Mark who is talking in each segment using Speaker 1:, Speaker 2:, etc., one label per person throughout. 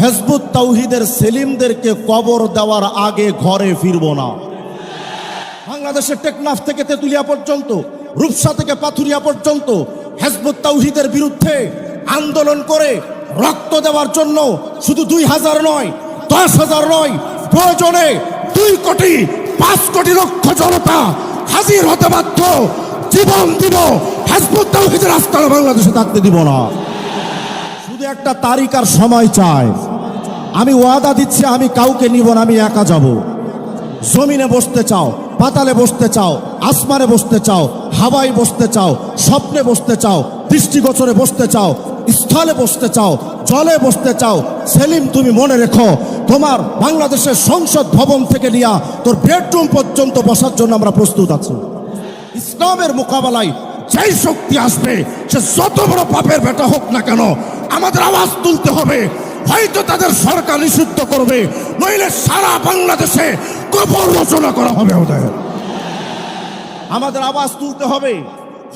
Speaker 1: Hizb ut তাওহীদের সেলিমদেরকে কবর দেওয়ার আগে ঘরে ফিরব না। বাংলাদেশের টেকনাফ থেকে তেতুলিয়া পর্যন্ত, রূপসা থেকে পাথুরিয়া পর্যন্ত হিজবুত তাওহীদের বিরুদ্ধে আন্দোলন করে রক্ত দেওয়ার জন্য শুধু 2000 নয়, 10,000 নয়, প্রয়োজনে 2 কোটি 5 কোটি লক্ষ জনতা হাজির হতে বাধ্য। জীবন দিব, হিজবুত তাওহীদের আস্তানা বাংলাদেশে থাকতে দিব না। শুধু একটা তারিখ আর সময় চাই। আমি ওয়াদা দিচ্ছি, আমি কাউকে নিব না, আমি একা যাব। জমিনে বসতে চাও, পাতালে বসতে চাও, আসমানে বসতে চাও, হাওয়ায় বসতে চাও, স্বপ্নে বসতে চাও, দৃষ্টিগোচরে বসতে চাও, স্থলে বসতে চাও, জলে বসতে চাও, সেলিম তুমি মনে রেখো, তোমার বাংলাদেশের সংসদ ভবন থেকে নিয়ে তোর বেডরুম পর্যন্ত বসার জন্য আমরা প্রস্তুত আছি। ইসলামের মোকাবেলায় যেই শক্তি আসবে, সে যত বড় পাপের বেটা হোক না কেন, আমাদের আওয়াজ তুলতে হবে। হয়তো তাদের সরকার নিষিদ্ধ করবে, নইলে সারা বাংলাদেশে কবর রচনা করা হবে ওদের। আমাদের আওয়াজ তুলতে হবে।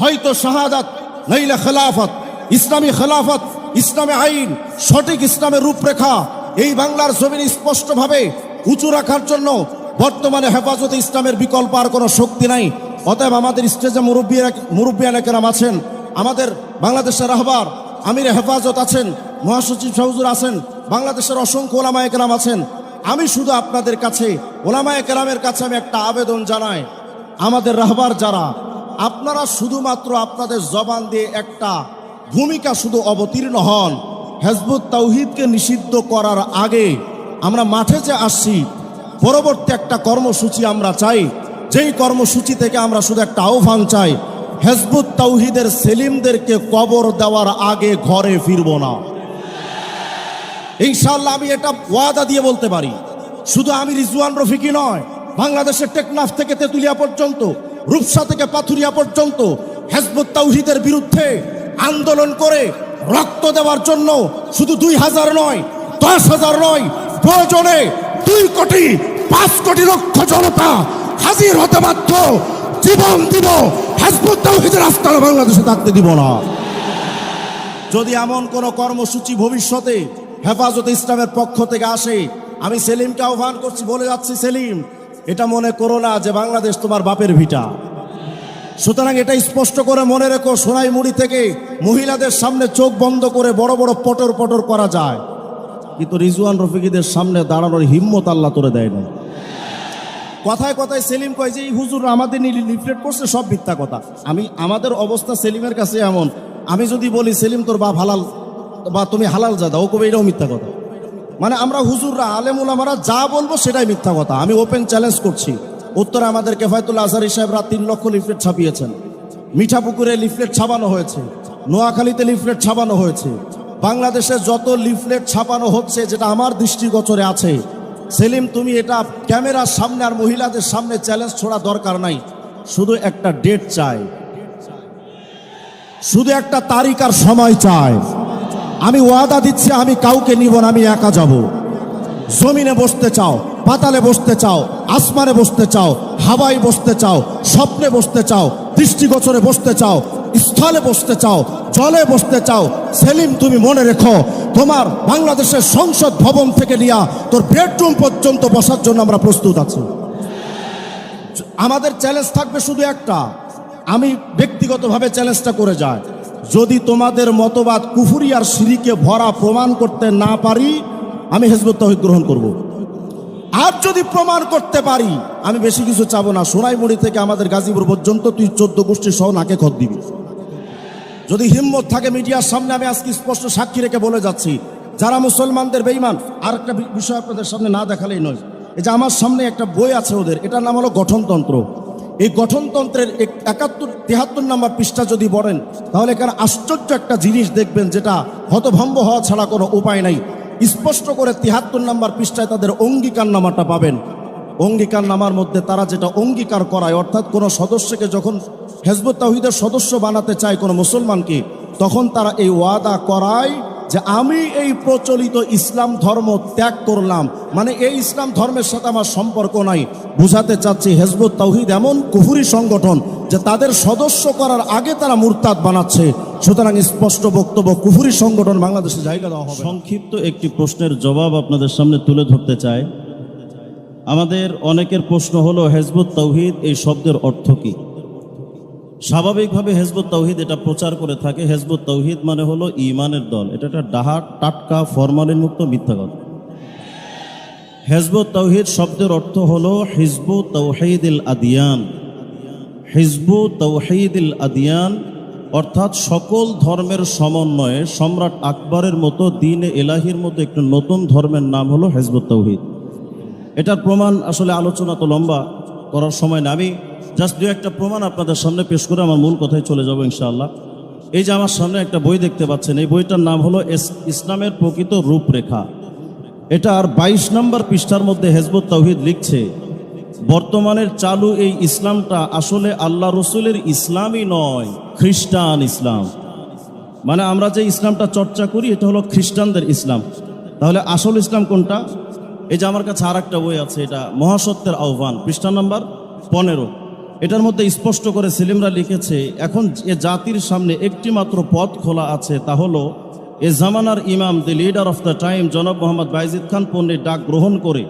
Speaker 1: হয়তো শাহাদাত, নইলে খেলাফত, ইসলামী খেলাফত, ইসলামী আইন, সঠিক ইসলামের রূপরেখা এই বাংলার জমিনে স্পষ্টভাবে উঁচু রাখার জন্য বর্তমানে হেফাজতে ইসলামের বিকল্প আর কোনো শক্তি নাই। অতএব আমাদের স্টেজে মুরব্বিয়ান কেরাম আছেন, আমাদের বাংলাদেশের রাহবার আমির হেফাজত আছেন, মহাসচিব হুজুর আছেন, বাংলাদেশের অসংখ্য ওলামায়ে কেরাম আছেন। আমি শুধু আপনাদের কাছে, ওলামায়ে কেরামের কাছে আমি একটা আবেদন জানাই, আমাদের রাহবার যারা, আপনারা শুধুমাত্র আপনাদের জবান দিয়ে একটা ভূমিকা শুধু অবতীর্ণ হন। হিজবুত তাওহীদকে নিষিদ্ধ করার আগে আমরা মাঠে যে আসছি, পরবর্তী একটা কর্মসূচি আমরা চাই, যেই কর্মসূচি থেকে আমরা শুধু একটা আহ্বান চাই, হিজবুত তাওহীদের সেলিমদেরকে কবর দেওয়ার আগে ঘরে ফিরব না। ইনশাআল্লাহ আমি এটা ওয়াদা দিয়ে বলতে পারি। শুধু আমি রিজওয়ান রফিকি নয়, বাংলাদেশের টেকনাফ থেকে তেতুলিয়া পর্যন্ত, রূপসা থেকে পাথুরিয়া পর্যন্ত হিজবুত তাওহীদের বিরুদ্ধে আন্দোলন করে রক্ত দেওয়ার জন্য শুধু 2000 নয়, 10,000 নয়, প্রয়োজনে 2 কোটি 5 কোটি লক্ষ জনতা হাজির হতে বাধ্য। জীবন দিব, হিজবুত তাওহীদের আস্তানা বাংলাদেশে থাকতে দিব না। যদি এমন কোন কর্মসূচি ভবিষ্যতে হেফাজতে ইসলামের পক্ষ থেকে আসে, আমি সেলিমকে আহ্বান করছি, বলে যাচ্ছি, সেলিম এটা মনে করো না যে বাংলাদেশ তোমার বাপের ভিটা। সুতরাং এটা স্পষ্ট করে মনে রেখো, সোনাইমুড়ি থেকে মহিলাদের সামনে চোখ বন্ধ করে বড় বড় পটর পটর করা যায়, কিন্তু রিজওয়ান রফিকিদের সামনে দাঁড়ানোর হিম্মত আল্লাহ তোরে দেয় না। কথায় কথায় সেলিম কয় যে এই হুজুর আমাদের নিয়ে লিফলেট করছে, সব মিথ্যা কথা। আমাদের অবস্থা সেলিমের কাছে এমন, আমি যদি বলি সেলিম তোর বাপ হালাল বা তুমি হালাল যা দাও, কবে এটাও মিথ্যা কথা। মানে আমরা হুজুররা, আলেম ওলামারা যা বলবো সেটাই মিথ্যা কথা। আমি ওপেন চ্যালেঞ্জ করছি। উত্তরে আমাদের কেফায়েতুল্লাহ আজহারী সাহেবরা 3 লক্ষ লিফলেট ছাপিয়েছেন, মিঠাপুকুরে লিফলেট ছাপানো হয়েছে, নোয়াখালীতে লিফলেট ছাপানো হয়েছে, বাংলাদেশে যত লিফলেট ছাপানো হচ্ছে, যেটা আমার দৃষ্টিগোচরে আছে, সেলিম তুমি এটা ক্যামেরার সামনে আর মহিলাদের সামনে চ্যালেঞ্জ ছোড়া দরকার নাই। শুধু একটা ডেট চাই, শুধু একটা তারিখ আর সময় চাই। আমি ওয়াদা দিচ্ছি, আমি কাউকে নিব না, আমি একা যাব। জমিনে বসতে চাও, পাতালে বসতে চাও, আসমানে বসতে চাও, হাওয়ায় বসতে চাও, স্বপ্নে বসতে চাও, দৃষ্টিগোচরে বসতে চাও, স্থলে বসতে চাও, জলে বসতে চাও, সেলিম তুমি মনে রেখো, তোমার বাংলাদেশের সংসদ ভবন থেকে নিয়ে তোর বেডরুম পর্যন্ত বসার জন্য আমরা প্রস্তুত আছি। আমাদের চ্যালেঞ্জ থাকবে শুধু একটা, আমি ব্যক্তিগতভাবে চ্যালেঞ্জটা করে যাই, যদি তোমাদের মতবাদ কুফরি আর শিরকে ভরা প্রমাণ করতে না পারি, আমি হিজবুত তাওহীদ গ্রহণ করব। আর যদি প্রমাণ করতে পারি, আমি বেশি কিছু চাবো না, সোনাইমুড়ি থেকে আমাদের গাজীপুর পর্যন্ত তুই 14 গোষ্ঠী সহ নাকে খত দিবি। যদি হিম্মত থাকে মিডিয়ার সামনে, আমি আজকে স্পষ্ট সাক্ষী রেখে বলে যাচ্ছি, যারা মুসলমানদের বেঈমান। আর একটা বিষয় আপনাদের সামনে না দেখালেই নয়, এই যে আমার সামনে একটা বই আছে ওদের, এটার নাম হলো গঠনতন্ত্র। এই গঠনতন্ত্রের 73 নম্বর পৃষ্ঠা যদি পড়েন, তাহলে এখানে আশ্চর্য একটা জিনিস দেখবেন, যেটা হতভম্ব হওয়া ছাড়া কোনো উপায় নাই। স্পষ্ট করে 73 নম্বর পৃষ্ঠায় তাদের অঙ্গীকার নামাটা পাবেন। অঙ্গীকার নামার মধ্যে তারা যেটা অঙ্গীকার করায়, অর্থাৎ কোনো সদস্যকে যখন হিজবুত তাওহীদের সদস্য বানাতে চায় কোনো মুসলমানকে, তখন তারা এই ওয়াদা করায় যে আমি এই প্রচলিত ইসলাম ধর্ম ত্যাগ করলাম, মানে এই ইসলাম ধর্মের সাথে আমার সম্পর্ক নাই, বুঝাতে চাচ্ছি হিজবুত তাওহীদ এমন কুফরি সংগঠন যে তাদের সদস্য করার আগে তারা মুরতাদ বানাচ্ছে। সুতরাং স্পষ্ট বক্তব্য, কুফরি সংগঠন বাংলাদেশে জায়গা দেওয়া হবে।
Speaker 2: সংক্ষিপ্ত একটি প্রশ্নের জবাব আপনাদের সামনে তুলে ধরতে চাই। আমাদের অনেকের প্রশ্ন হলো হিজবুত তাওহীদ এই শব্দের অর্থ কী? স্বাভাবিকভাবে হিজবুত তাওহীদ এটা প্রচার করে থাকে, হিজবুত তাওহীদ মানে হলো ঈমানের দল। এটা একটা ডাহাত টাটকা ফরমালিন মুক্ত মিথ্যা কথা। হিজবুত তাওহীদ শব্দের অর্থ হলো হিজবু তাওহীদিল আদিয়ান। হিজবু তাওহীদিল আদিয়ান অর্থাৎ সকল ধর্মের সমন্বয়ে সম্রাট আকবরের মতো দ্বীন-এ ইলাহির মতো একটি নতুন ধর্মের নাম হলো হিজবুত তাওহীদ। এটার প্রমাণ আসলে আলোচনা তো লম্বা করার সময় না, আমি জাস্ট দু একটা প্রমাণ আপনাদের সামনে পেশ করে আমার মূল কথায় চলে যাব ইনশাআল্লাহ। এই যে আমার সামনে একটা বই দেখতে পাচ্ছেন, এই বইটার নাম হলো ইসলামের প্রকৃত রূপরেখা। এটার 22 নম্বর পৃষ্ঠার মধ্যে হিজবুত তাওহীদ লিখছে, বর্তমানের চালু এই ইসলামটা আসলে আল্লাহ রসুলের ইসলামই নয়, খ্রিস্টান ইসলাম। মানে আমরা যে ইসলামটা চর্চা করি এটা হলো খ্রিস্টানদের ইসলাম। তাহলে আসল ইসলাম কোনটা? এই যে আমার কাছে আর একটা বই আছে, এটা মহাসত্যের আহ্বান, পৃষ্ঠা নম্বর 15। এটার মধ্যে স্পষ্ট করে সেলিমরা লিখেছে, এখন এ জাতির সামনে একটি মাত্র পথ খোলা আছে, তা হলো এ জামানার ইমাম, দি লিডার অফ দ্য টাইম জনাব মোহাম্মদ বাইজিদ খান পন্নীর ডাক গ্রহণ করে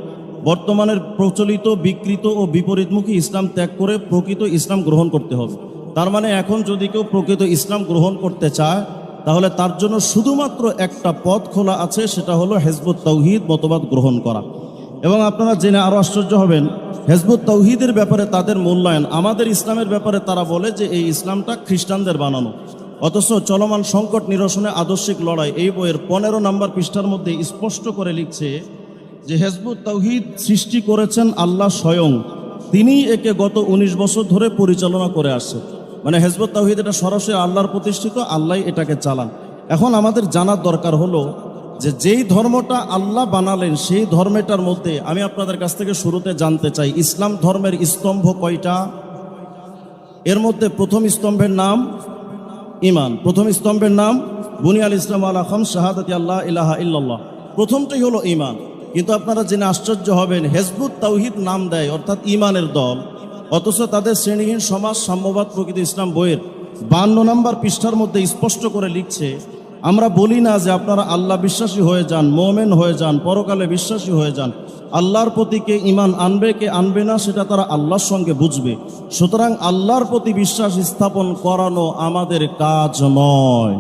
Speaker 2: বর্তমানের প্রচলিত বিকৃত ও বিপরীতমুখী ইসলাম ত্যাগ করে প্রকৃত ইসলাম গ্রহণ করতে হবে। তার মানে এখন যদি কেউ প্রকৃত ইসলাম গ্রহণ করতে চায় তাহলে তার জন্য শুধুমাত্র একটা পথ খোলা আছে, সেটা হলো হিজবুত তাওহীদ মতবাদ গ্রহণ করা। এবং আপনারা জেনে আরও আশ্চর্য হবেন, হিজবুত তাওহীদের ব্যাপারে তাদের মূল্যায়ন আমাদের ইসলামের ব্যাপারে তারা বলে যে এই ইসলামটা খ্রিস্টানদের বানানো। অথচ চলমান সংকট নিরসনে আদর্শিক লড়াই এই বইয়ের 15 নম্বর পৃষ্ঠার মধ্যে স্পষ্ট করে লিখছে যে হিজবুত তাওহীদ সৃষ্টি করেছেন আল্লাহ স্বয়ং, তিনি একে গত 19 বছর ধরে পরিচালনা করে আসছে। মানে হিজবুত তাওহীদ এটা সরাসরি আল্লাহর প্রতিষ্ঠিত, আল্লাহ এটাকে চালান। এখন আমাদের জানার দরকার হলো যে যেই ধর্মটা আল্লাহ বানালেন সেই ধর্মটার মধ্যে আমি আপনাদের কাছ থেকে শুরুতে জানতে চাই, ইসলাম ধর্মের স্তম্ভ কয়টা? এর মধ্যে প্রথম স্তম্ভের নাম ঈমান। প্রথম স্তম্ভের নাম বুনিয়াল ইসলাম আলা খামস শাহাদাতি আল্লাহ ইলাহা ইল্লাল্লাহ। প্রথমটাই হলো ঈমান। কিন্তু আপনারা জেনে আশ্চর্য হবেন, হিজবুত তাওহীদ নাম দেয় অর্থাৎ ঈমানের দল, অথচ তাদের শ্রেণীহীন সমাজ সাম্যবাদ প্রকৃত ইসলাম বইয়ের 52 নম্বর পৃষ্ঠার মধ্যে স্পষ্ট করে লিখছে, আমরা বলি না যে আপনারা আল্লাহ বিশ্বাসী হয়ে যান, মোমেন হয়ে যান, পরকালে বিশ্বাসী হয়ে যান। আল্লাহর প্রতি কে ঈমান আনবে কে আনবে না সেটা তারা আল্লাহর সঙ্গে বুঝবে। সুতরাং আল্লাহর প্রতি বিশ্বাস স্থাপন করানো আমাদের কাজ নয়।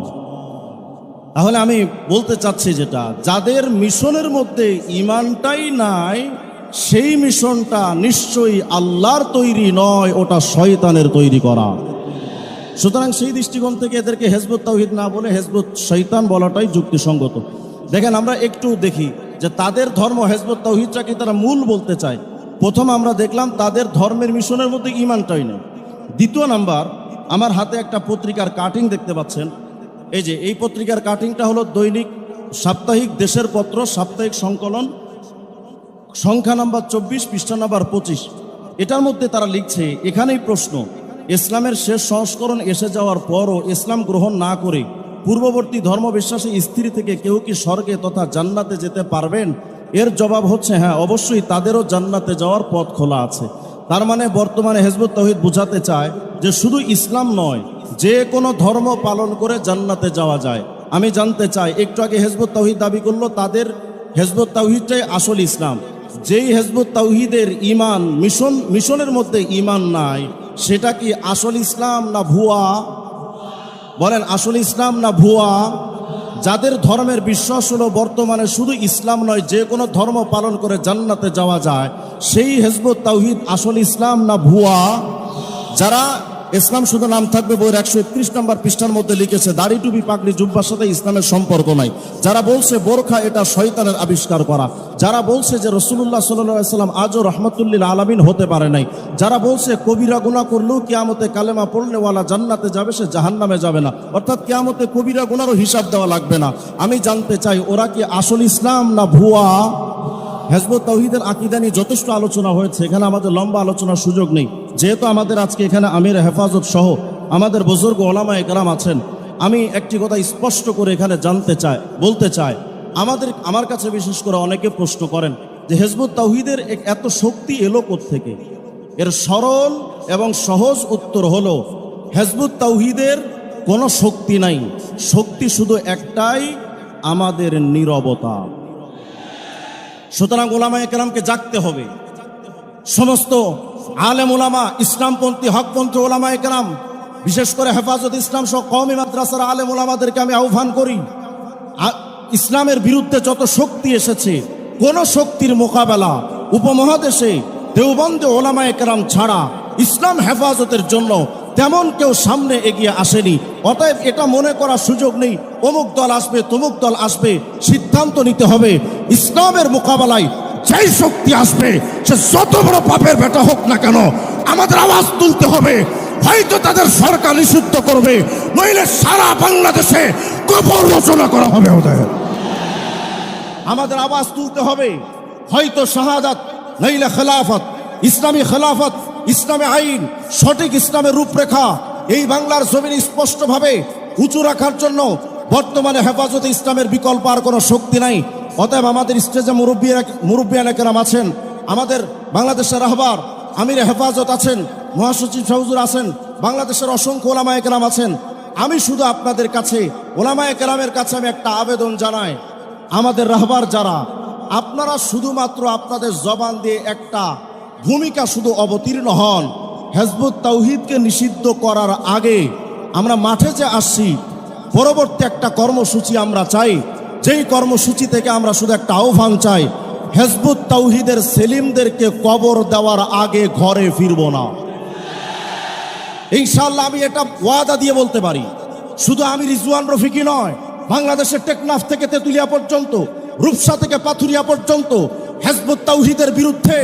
Speaker 2: তাহলে আমি বলতে চাচ্ছি যেটা, যাদের মিশনের মধ্যে ঈমানটাই নাই সেই মিশনটা নিশ্চয়ই আল্লাহর তৈরি নয়, ওটা শয়তানের তৈরি করা। সুতরাং সেই দৃষ্টিকোণ থেকে এদেরকে হিজবুত তাওহীদ না বলে হিজবুত শয়তান বলাটাই যুক্তিসঙ্গত। দেখেন, আমরা একটু দেখি যে তাদের ধর্ম হিজবুত তাওহীদটাকে তারা মূল বলতে চায়। প্রথম আমরা দেখলাম তাদের ধর্মের মিশনের মধ্যে ঈমানটাই নেই। দ্বিতীয় নাম্বার, আমার হাতে একটা পত্রিকার কাটিং দেখতে পাচ্ছেন। এই যে এই পত্রিকার কাটিংটা হলো দৈনিক সাপ্তাহিক দেশের পত্র সাপ্তাহিক সংকলন, সংখ্যা নাম্বার 24, পৃষ্ঠা নাম্বার 25। এটার মধ্যে তারা লিখছে, এখানেই প্রশ্ন, ইসলামের শেষ সংস্করণ এসে যাওয়ার পরও ইসলাম গ্রহণ না করে পূর্ববর্তী ধর্মবিশ্বাসী স্ত্রী থেকে কেউ কি স্বর্গে তথা জান্নাতে যেতে পারবেন? এর জবাব হচ্ছে হ্যাঁ, অবশ্যই তাদেরও জান্নাতে যাওয়ার পথ খোলা আছে। তার মানে বর্তমানে হিজবুত তাওহীদ বোঝাতে চায় যে শুধু ইসলাম নয়, যে কোনো ধর্ম পালন করে জান্নাতে যাওয়া যায়। আমি জানতে চাই, একটু আগে হিজবুত তাওহীদ দাবি করলো তাদের হিজবুত তাওহীদটাই আসল ইসলাম। যেই হিজবুত তাওহীদের ঈমান মিশনের মধ্যে ঈমান নাই, সেটা কি আসল ইসলাম না ভুয়া? বলেন, আসল ইসলাম না ভুয়া? যাদের ধর্মের বিশ্বাস হলো বর্তমানে শুধু ইসলাম নয়, যে কোনো ধর্ম পালন করে জান্নাতে যাওয়া যায়, সেই হিজবুত তাওহীদ আসল ইসলাম না ভুয়া? যারা ইসলাম শুধু নাম থাকবে বইয়ের 131 নম্বর পৃষ্ঠার মধ্যে লিখেছে দাড়ি টুপি পাগড়ি জুব্বার সাথে ইসলামের সম্পর্ক নাই। যারা বলছে বোরখা এটা শয়তানের আবিষ্কার করা, যারা বলছে যে রাসূলুল্লাহ সাল্লাল্লাহু আলাইহি ওয়াসাল্লাম আজও রহমাতুল্লিল আলামিন হতে পারে নাই, যারা বলছে কবিরা গুনাহ করলেও কিয়ামতে কালেমা পড়নেওয়ালা জান্নাতে যাবে, সে জাহান্নামে যাবে না, অর্থাৎ কিয়ামতে কবিরা গুনাহরও হিসাব দেওয়া লাগবে না। আমি জানতে চাই, ওরা কি আসল ইসলাম না ভুয়া? হিজবুত তাওহীদের আকীদা নিয়ে যথেষ্ট আলোচনা হয়েছে, এখানে আমাদের লম্বা আলোচনার সুযোগ নেই। যেহেতু আমাদের আজকে এখানে আমির হেফাজত সহ আমাদের বুজুর্গ ওলামায়ে কেরাম আছেন, আমি একটি কথা স্পষ্ট করে এখানে বলতে চাই, আমার কাছে বিশেষ করে অনেকে প্রশ্ন করেন যে হিজবুত তাওহীদের এত শক্তি এলো কোত্থেকে। এর সরল এবং সহজ উত্তর হলো হিজবুত তাওহীদের কোনো শক্তি নাই, শক্তি শুধু একটাই, আমাদের নীরবতা। সুতরাং ওলামায়ে কেরামকে জাগতে হবে। সমস্ত আলেম ওলামা, ইসলামপন্থী হকপন্থী ওলামায়ে কেরাম, বিশেষ করে হেফাজত ইসলাম সহ কওমি মাদ্রাসার আলেম ওলামাদেরকে আমি আহ্বান করি, ইসলামের বিরুদ্ধে যত শক্তি এসেছে, কোন শক্তির মোকাবেলা উপমহাদেশে দেওবন্দে ওলামায়ে কেরাম ছাড়া ইসলাম হেফাজতের জন্য তেমন কেউ সামনে এগিয়ে আসেনি। অতএব এটা মনে করার সুযোগ নেই অমুক দল আসবে তমুক দল আসবে। সিদ্ধান্ত নিতে হবে ইসলামের মোকাবেলায় যেই শক্তি আসবে সে যত বড় পাপের বেটা হোক না কেন, আমাদের আওয়াজ তুলতে হবে। হয়তো তাদের সরকার নিষিদ্ধ করবে, নইলে সারা বাংলাদেশে কবর রচনা করা হবে। আমাদের আওয়াজ তুলতে হবে। হয়তো শাহাদাত, নইলে খেলাফত, ইসলামী খেলাফত, ইসলামী আইন, সঠিক ইসলামের রূপরেখা এই বাংলার জমিনে স্পষ্টভাবে উঁচু রাখার জন্য বর্তমানে হেফাজতে ইসলামের বিকল্প আর কোনো শক্তি নাই। অতএব আমাদের স্টেজে মুরব্বিয়ানে কেরাম আছেন, আমাদের বাংলাদেশের রাহবার আমির হেফাজত আছেন, মহাসচিব শাহুজুর আছেন, বাংলাদেশের অসংখ্য ওলামায়ে কেরাম আছেন। আমি শুধু আপনাদের কাছে, ওলামায়ে কেরামের কাছে আমি একটা আবেদন জানাই, আমাদের রাহবার যারা, আপনারা শুধুমাত্র আপনাদের জবান দিয়ে একটা ভূমিকা শুধু অবতীর্ণ হন। হিজবুত তাওহীদকে নিষিদ্ধ করার আগে আমরা মাঠে যে আসছি, পরবর্তী একটা কর্মসূচি আমরা চাই, যেই কর্মসূচি থেকে আমরা শুধু একটা আহ্বান চাই, হিজবুত তাওহীদের সেলিমদেরকে কবর দেওয়ার আগে ঘরে ফিরব না। ইনশাআল্লাহ আমি এটা ওয়াদা দিয়ে বলতে পারি। শুধু আমি রিজওয়ান রফিকি নয়, বাংলাদেশের টেকনাফ থেকে তেতুলিয়া পর্যন্ত, রূপসা থেকে পাথুরিয়া পর্যন্ত হিজবুত তাওহীদের বিরুদ্ধে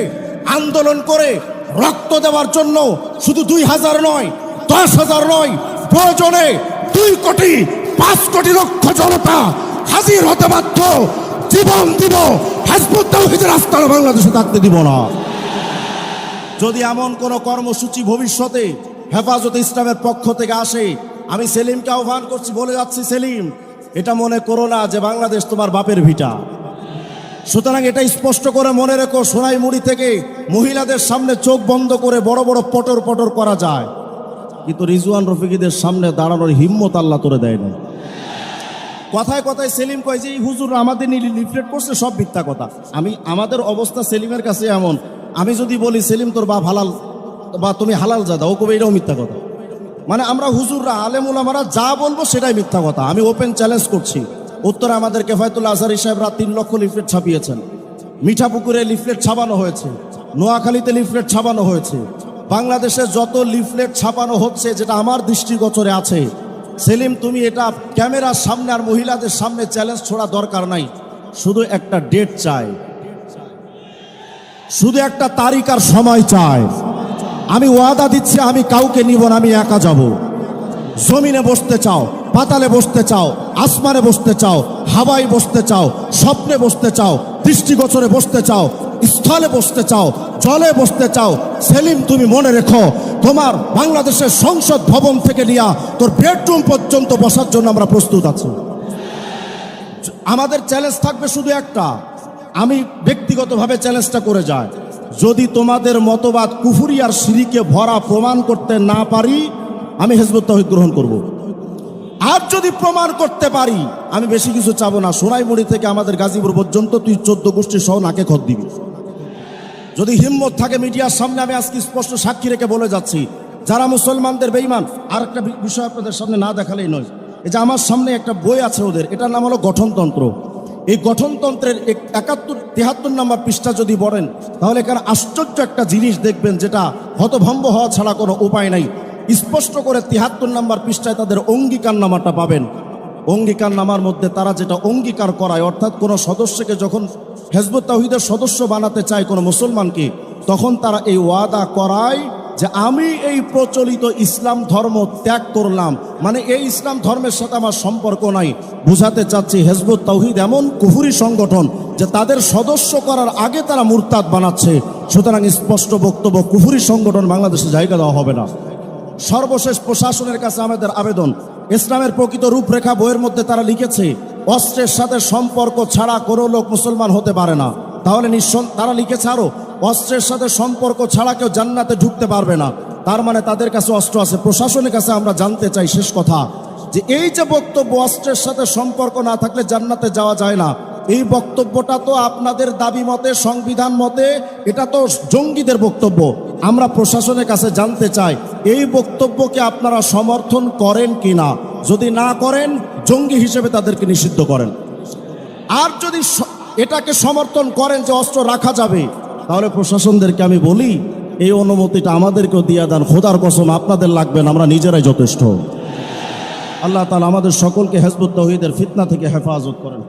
Speaker 2: আন্দোলন করে রক্ত দেওয়ার জন্য শুধু 2000 নয়, 10,000 নয়, প্রয়োজনে 2 কোটি 5 কোটি লক্ষ জনতা হাজির হতে বাধ্য। জীবন দিব, হিজবুত তাওহীদের আস্তানা বাংলাদেশে থাকতে দিব না। যদি এমন কোন কর্মসূচি ভবিষ্যতে হেফাজতে ইসলামের পক্ষ থেকে আসে, আমি সেলিমকে আহ্বান করছি, বলে যাচ্ছি, সেলিম এটা মনে করো না যে বাংলাদেশ তোমার বাপের ভিটা। সুতরাং এটা স্পষ্ট করে মনে রেখো, সোনাইমুড়ি থেকে মহিলাদের সামনে চোখ বন্ধ করে বড় বড় পটর পটর করা যায়, কিন্তু রিজওয়ান রফিকিদের সামনে দাঁড়ানোর হিম্মত আল্লাহ তোরে দেয় না। কথায় কথায় সেলিম কয় যে এই হুজুর আমাদের নিয়ে লিফলেট করছে, সব মিথ্যা কথা। আমাদের অবস্থা সেলিমের কাছে এমন, আমি যদি বলি সেলিম তোর বাপ হালাল বা তুমি হালাল জাদা, ও কবে এটাও মিথ্যা কথা। মানে আমরা হুজুররা, আলেম ওলামারা যা বলবো সেটাই মিথ্যা কথা। আমি ওপেন চ্যালেঞ্জ করছি। উত্তরে আমাদের কেফায়েতুল আজহারী সাহেবরা 3 লক্ষ লিফলেট ছাপিয়েছেন, মিঠাপুকুরে লিফলেট ছাপানো হয়েছে, নোয়াখালীতে লিফলেট ছাপানো হয়েছে, বাংলাদেশে যত লিফলেট ছাপানো হচ্ছে যেটা আমার দৃষ্টিগোচরে আছে, সেলিম তুমি এটা ক্যামেরার সামনে আর মহিলাদের সামনে চ্যালেঞ্জ ছোড়া দরকার নাই। শুধু একটা ডেট চাই, শুধু একটা তারিখ আর সময় চাই। আমি ওয়াদা দিচ্ছি, আমি কাউকে নিব না, আমি একা যাব। জমিনে বসতে চাও, পাতালে বসতে চাও, আসমানে বসতে চাও, হাওয়ায় বসতে চাও, স্বপ্নে বসতে চাও, দৃষ্টিগোচরে বসতে চাও, স্থলে বসতে চাও, জলে বসতে চাও, সেলিম তুমি মনে রেখো, তোমার বাংলাদেশের সংসদ ভবন থেকে নিয়ে তোর বেডরুম পর্যন্ত বসার জন্য আমরা প্রস্তুত আছি। আমাদের চ্যালেঞ্জ থাকবে শুধু একটা, আমি ব্যক্তিগতভাবে চ্যালেঞ্জটা করে যাই, যদি তোমাদের মতবাদ কুফরি আর শিরকে ভরা প্রমাণ করতে না পারি, আমি হিজবুত তাওহীদ গ্রহণ করব। আর যদি প্রমাণ করতে পারি, আমি বেশি কিছু চাবো না, সোনাইমুড়ি থেকে আমাদের গাজীপুর পর্যন্ত তুই 14 গোষ্ঠী সহ নাকে খত দিবি। যদি হিম্মত থাকে মিডিয়ার সামনে, আমি আজকে স্পষ্ট সাক্ষী রেখে বলে যাচ্ছি, যারা মুসলমানদের বেঈমান। আর একটা বিষয় আপনাদের সামনে না দেখালেই নয়, এই যে আমার সামনে একটা বই আছে ওদের, এটার নাম হলো গঠনতন্ত্র। এই গঠনতন্ত্রের 73 নম্বর পৃষ্ঠা যদি পড়েন, তাহলে এখানে আশ্চর্য একটা জিনিস দেখবেন, যেটা হতভম্ব হওয়া ছাড়া কোনো উপায় নাই। স্পষ্ট করে 73 নম্বর পৃষ্ঠায় তাদের অঙ্গীকারনামাটা পাবেন। অঙ্গীকারনামার মধ্যে তারা যেটা অঙ্গীকার করায়, অর্থাৎ কোনো সদস্যকে যখন হিজবুত তাওহীদের সদস্য বানাতে চায় কোনো মুসলমানকে, তখন তারা এই ওয়াদা করায় যে আমি এই প্রচলিত ইসলাম ধর্ম ত্যাগ করলাম, মানে এই ইসলাম ধর্মের সাথে আমার সম্পর্ক নাই। বুঝাতে চাচ্ছি হিজবুত তাওহীদ এমন কুফরি সংগঠন যে তাদের সদস্য করার আগে তারা মুরতাদ বানাচ্ছে। সুতরাং স্পষ্ট বক্তব্য, কুফরি সংগঠন বাংলাদেশে জায়গা দেওয়া হবে না। সর্বশেষ প্রশাসনের কাছে আমাদের আবেদন,
Speaker 1: ইসলামের প্রকৃত রূপরেখা বইয়ের মধ্যে তারা লিখেছে অস্ত্রের সাথে সম্পর্ক ছাড়া কোনো লোক মুসলমান হতে পারে না। তাহলে তারা লিখেছে আরো অস্ত্রের সাথে সম্পর্ক ছাড়া কেউ জান্নাতে ঢুকতে পারবে না। তার মানে তাদের কাছে অস্ত্র আছে। প্রশাসনের কাছে আমরা জানতে চাই, শেষ কথা, যে এই যে বক্তব্য অস্ত্রের সাথে সম্পর্ক না থাকলে জান্নাতে যাওয়া যায় না, এই বক্তব্যটা তো আপনাদের দাবি মতে, সংবিধান মতে এটা তো জঙ্গিদের বক্তব্য। আমরা প্রশাসনের কাছে জানতে চাই এই বক্তব্যকে আপনারা সমর্থন করেন কিনা। যদি না করেন, জঙ্গি হিসেবে তাদেরকে নিষিদ্ধ করেন। আর যদি এটাকে সমর্থন করেন যে অস্ত্র রাখা যাবে, তাহলে প্রশাসনদেরকে আমি বলি এই অনুমতিটা আমাদেরকেও দিয়ে দেন। খোদার কসম আপনাদের লাগবে না, আমরা নিজেরাই যথেষ্ট। আল্লাহ তাআলা আমাদের সকলকে হিজবুত তাওহীদের ফিতনা থেকে হেফাজত করেন।